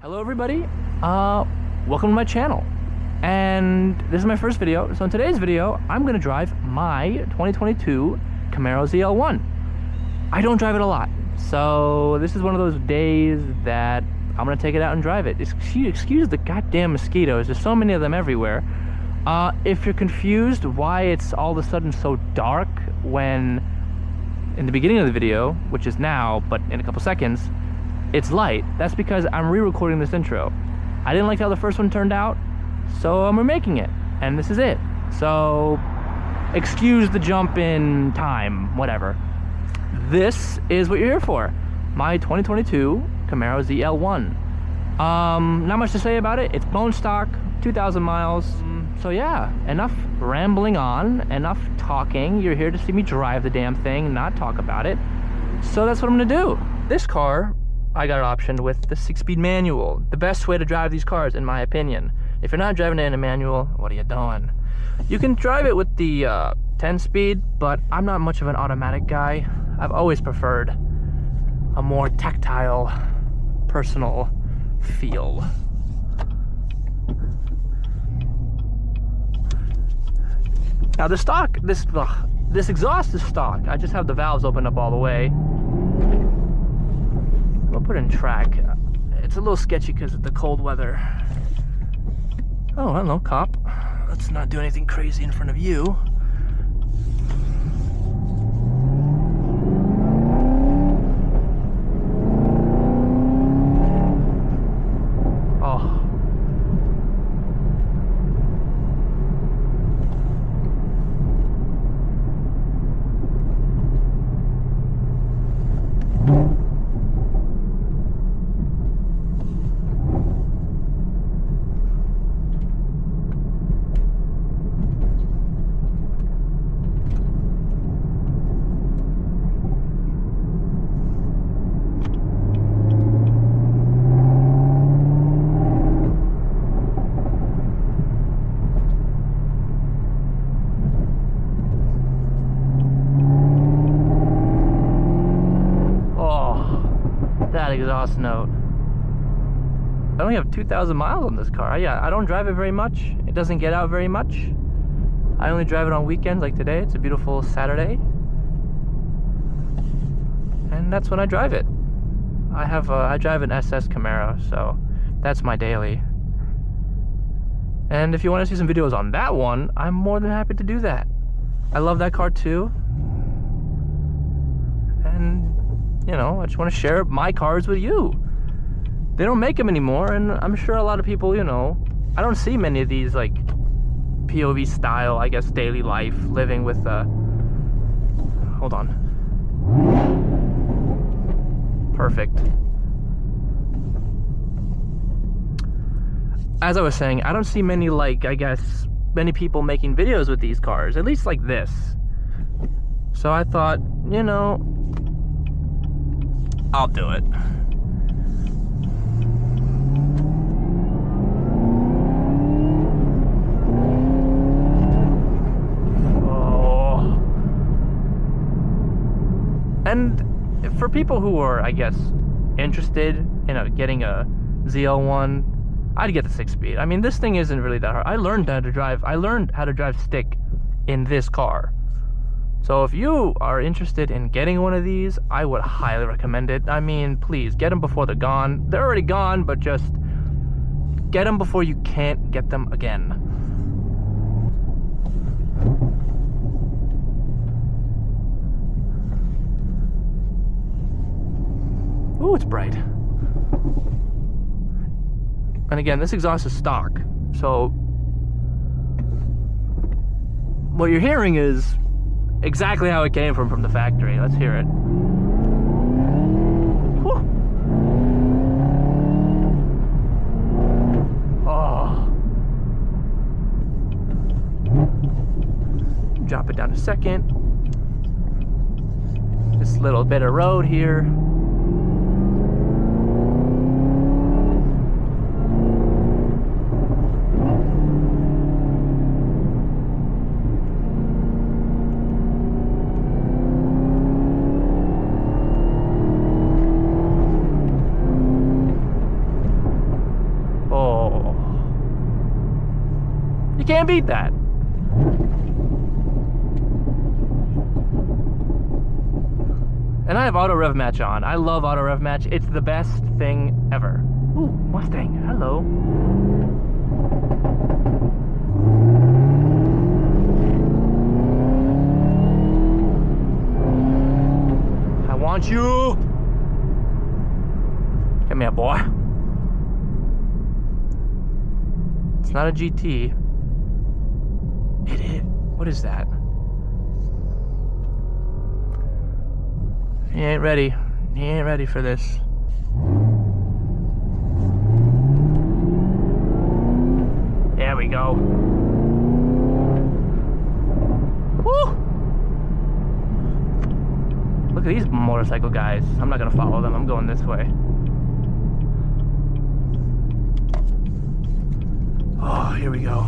Hello everybody, welcome to my channel, and this is my first video. So in today's video, I'm going to drive my 2022 Camaro ZL1. I don't drive it a lot, so this is one of those days that I'm going to take it out and drive it. Excuse the goddamn mosquitoes, there's so many of them everywhere. If you're confused why it's all of a sudden so dark when in the beginning of the video, which is now, but in a couple seconds, it's light, that's because I'm re-recording this intro. I didn't like how the first one turned out, so I'm remaking it, and this is it. So, excuse the jump in time, whatever. This is what you're here for. My 2022 Camaro ZL1. Not much to say about it. It's bone stock, 2,000 miles. So yeah, enough rambling on, enough talking. You're here to see me drive the damn thing, not talk about it. So that's what I'm gonna do. This car, I got it optioned with the 6-speed manual. The best way to drive these cars, in my opinion. If you're not driving it in a manual, what are you doing? You can drive it with the 10-speed, but I'm not much of an automatic guy. I've always preferred a more tactile, personal feel. Now the stock, this exhaust is stock. I just have the valves open up all the way. We'll put in track. It's a little sketchy because of the cold weather. Oh, hello, cop. Let's not do anything crazy in front of you. Oh. Exhaust note. I only have 2,000 miles on this car. Yeah, I don't drive it very much. It doesn't get out very much. I only drive it on weekends like today. It's a beautiful Saturday. And that's when I drive it. I drive an SS Camaro, so that's my daily. And if you want to see some videos on that one, I'm more than happy to do that. I love that car too. And you know, I just want to share my cars with you. They don't make them anymore, and I'm sure a lot of people, you know, I don't see many of these, like, POV style, I guess, daily life, living with, hold on. Perfect. As I was saying, I don't see many, like, I guess, many people making videos with these cars, at least like this. So I thought, you know, I'll do it. Oh. And for people who are, I guess, interested in getting a ZL1, I'd get the 6-speed. I mean, this thing isn't really that hard. I learned how to drive stick in this car. So if you are interested in getting one of these, I would highly recommend it. I mean, please, get them before they're gone. They're already gone, but just get them before you can't get them again. Ooh, it's bright. And again, this exhaust is stock. So what you're hearing is exactly how it came from the factory. Let's hear it. Whew. Oh. Drop it down a second. This little bit of road here. You can't beat that. And I have auto rev match on. I love auto rev match. It's the best thing ever. Ooh, Mustang. Hello. I want you. Come here, boy. It's not a GT. It is. What is that? He ain't ready. He ain't ready for this. There we go. Woo! Look at these motorcycle guys. I'm not gonna follow them. I'm going this way. Oh, here we go.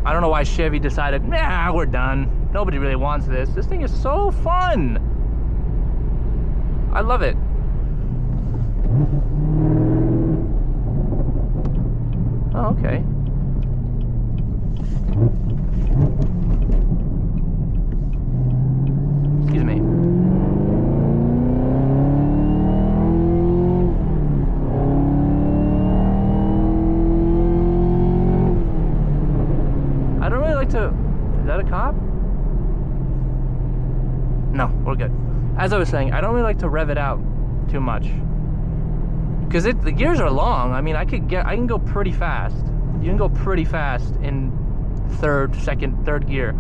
I don't know why Chevy decided, nah, we're done. Nobody really wants this. This thing is so fun. I love it. Oh, okay. Excuse me. Is that a cop? No, we're good. As I was saying, I don't really like to rev it out too much because the gears are long. I mean, I can go pretty fast. You can go pretty fast in third gear.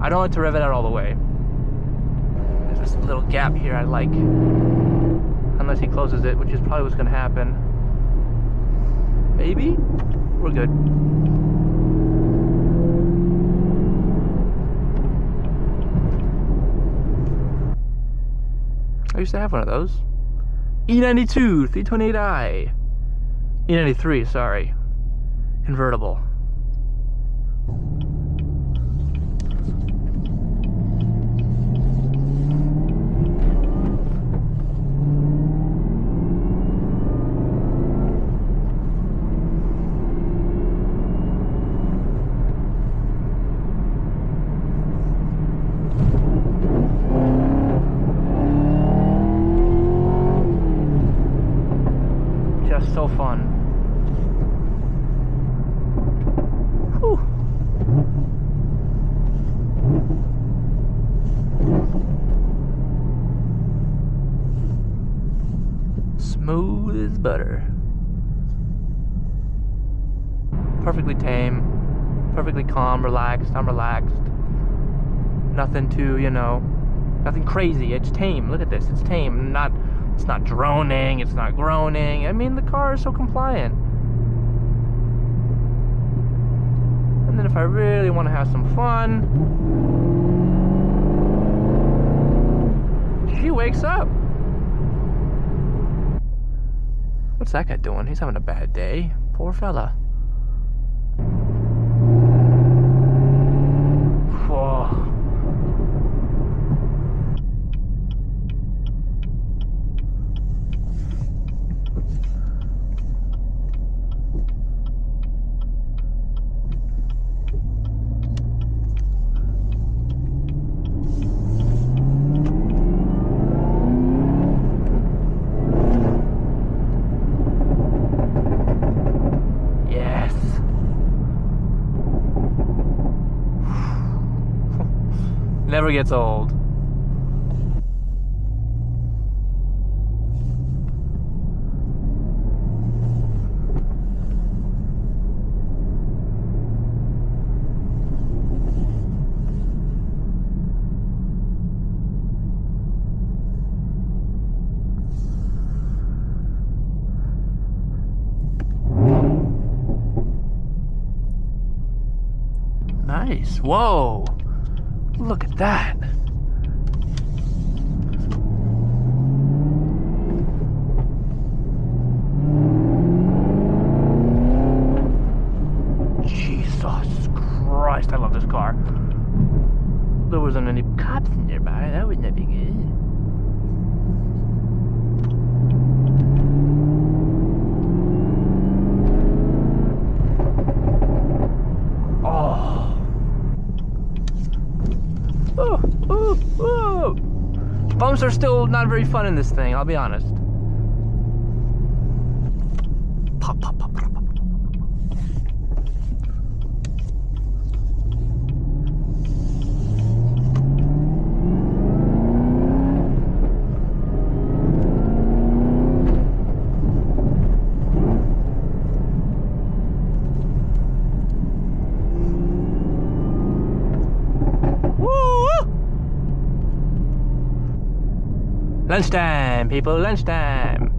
I don't like to rev it out all the way. There's this little gap here I like, unless he closes it, which is probably what's gonna happen. Maybe? We're good. I used to have one of those. E92 328i. E93, sorry. Convertible. So fun. Whew. Smooth as butter. Perfectly tame, perfectly calm, relaxed. I'm relaxed. Nothing too, you know, nothing crazy. It's tame. Look at this. It's tame. It's not droning, it's not groaning. I mean, the car is so compliant. And then if I really want to have some fun, she wakes up. What's that guy doing? He's having a bad day. Poor fella. Whoa. Never gets old. Nice. Whoa. Look at that. jumps are still not very fun in this thing, I'll be honest. Pop, pop, pop, pop, pop. Lunchtime, people, lunchtime.